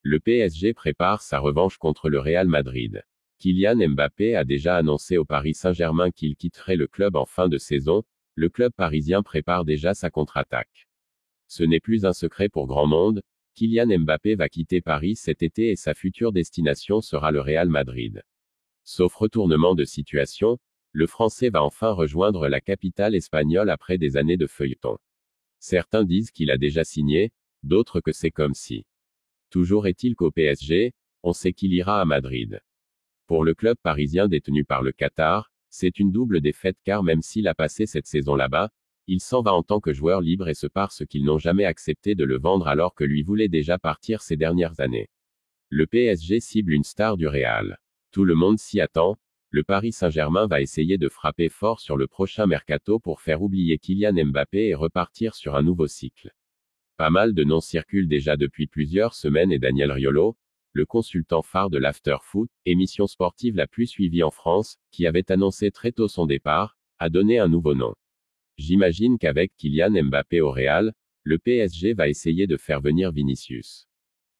Le PSG prépare sa revanche contre le Real Madrid. Kylian Mbappé a déjà annoncé au Paris Saint-Germain qu'il quitterait le club en fin de saison. Le club parisien prépare déjà sa contre-attaque. Ce n'est plus un secret pour grand monde, Kylian Mbappé va quitter Paris cet été et sa future destination sera le Real Madrid. Sauf retournement de situation, le Français va enfin rejoindre la capitale espagnole après des années de feuilleton. Certains disent qu'il a déjà signé, d'autres que c'est comme si. Toujours est-il qu'au PSG, on sait qu'il ira à Madrid. Pour le club parisien détenu par le Qatar, c'est une double défaite car même s'il a passé cette saison là-bas, il s'en va en tant que joueur libre et se parce qu'ils n'ont jamais accepté de le vendre alors que lui voulait déjà partir ces dernières années. Le PSG cible une star du Real. Tout le monde s'y attend, le Paris Saint-Germain va essayer de frapper fort sur le prochain mercato pour faire oublier Kylian Mbappé et repartir sur un nouveau cycle. Pas mal de noms circulent déjà depuis plusieurs semaines et Daniel Riolo, le consultant phare de l'After-Foot, émission sportive la plus suivie en France, qui avait annoncé très tôt son départ, a donné un nouveau nom. J'imagine qu'avec Kylian Mbappé au Real, le PSG va essayer de faire venir Vinicius.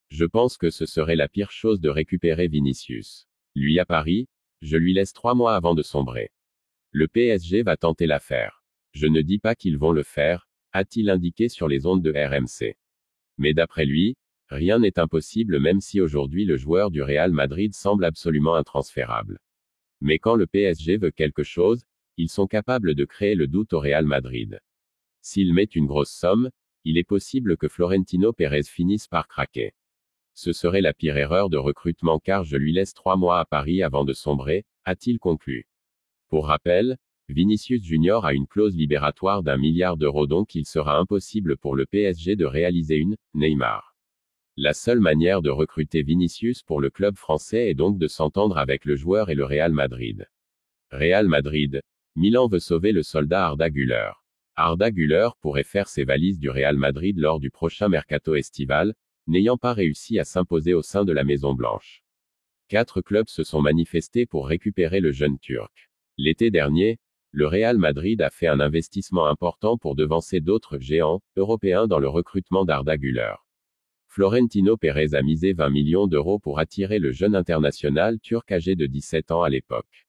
Je pense que ce serait la pire chose de récupérer Vinicius. Lui à Paris, je lui laisse 3 mois avant de sombrer. Le PSG va tenter l'affaire. Je ne dis pas qu'ils vont le faire, a-t-il indiqué sur les ondes de RMC. Mais d'après lui, rien n'est impossible même si aujourd'hui le joueur du Real Madrid semble absolument intransférable. Mais quand le PSG veut quelque chose, ils sont capables de créer le doute au Real Madrid. S'ils mettent une grosse somme, il est possible que Florentino Pérez finisse par craquer. Ce serait la pire erreur de recrutement car je lui laisse 3 mois à Paris avant de sombrer, a-t-il conclu. Pour rappel, Vinicius Junior a une clause libératoire d'1 milliard d'euros donc il sera impossible pour le PSG de réaliser une Neymar. La seule manière de recruter Vinicius pour le club français est donc de s'entendre avec le joueur et le Real Madrid. Real Madrid. Milan veut sauver le soldat Arda Güler. Arda Güler pourrait faire ses valises du Real Madrid lors du prochain mercato estival, n'ayant pas réussi à s'imposer au sein de la Maison Blanche. 4 clubs se sont manifestés pour récupérer le jeune Turc. L'été dernier, le Real Madrid a fait un investissement important pour devancer d'autres géants européens dans le recrutement d'Arda Güler. Florentino Pérez a misé 20 millions d'euros pour attirer le jeune international turc âgé de 17 ans à l'époque.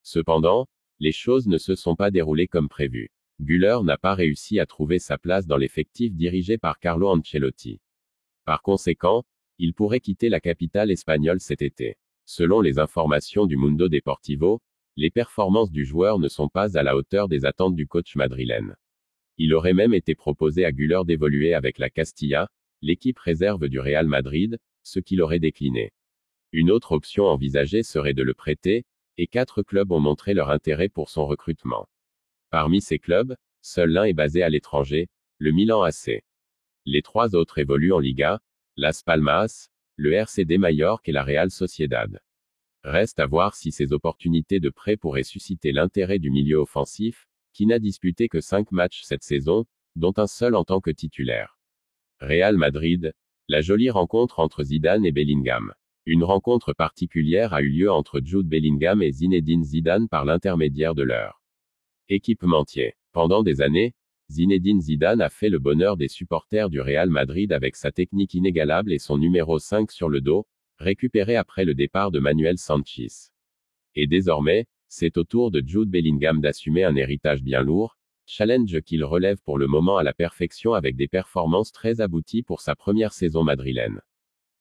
Cependant, les choses ne se sont pas déroulées comme prévu. Güler n'a pas réussi à trouver sa place dans l'effectif dirigé par Carlo Ancelotti. Par conséquent, il pourrait quitter la capitale espagnole cet été. Selon les informations du Mundo Deportivo, les performances du joueur ne sont pas à la hauteur des attentes du coach madrilène. Il aurait même été proposé à Güler d'évoluer avec la Castilla, l'équipe réserve du Real Madrid, ce qu'il aurait décliné. Une autre option envisagée serait de le prêter, et 4 clubs ont montré leur intérêt pour son recrutement. Parmi ces clubs, seul l'un est basé à l'étranger, le Milan AC. Les 3 autres évoluent en Liga, Las Palmas, le RCD Majorque et la Real Sociedad. Reste à voir si ces opportunités de prêt pourraient susciter l'intérêt du milieu offensif, qui n'a disputé que 5 matchs cette saison, dont un seul en tant que titulaire. Real Madrid, la jolie rencontre entre Zidane et Bellingham. Une rencontre particulière a eu lieu entre Jude Bellingham et Zinedine Zidane par l'intermédiaire de leur équipementier. Pendant des années, Zinedine Zidane a fait le bonheur des supporters du Real Madrid avec sa technique inégalable et son numéro 5 sur le dos, récupéré après le départ de Manuel Sanchis. Et désormais, c'est au tour de Jude Bellingham d'assumer un héritage bien lourd, challenge qu'il relève pour le moment à la perfection avec des performances très abouties pour sa première saison madrilène.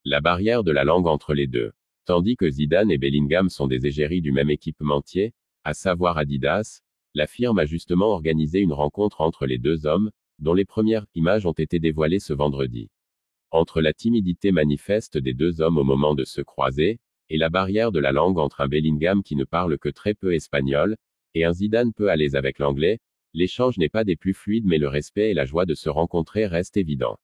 La barrière de la langue entre les deux. Tandis que Zidane et Bellingham sont des égéries du même équipementier, à savoir Adidas, la firme a justement organisé une rencontre entre les 2 hommes, dont les premières images ont été dévoilées ce vendredi. Entre la timidité manifeste des 2 hommes au moment de se croiser, et la barrière de la langue entre un Bellingham qui ne parle que très peu espagnol, et un Zidane peu à l'aise avec l'anglais, l'échange n'est pas des plus fluides mais le respect et la joie de se rencontrer restent évidents.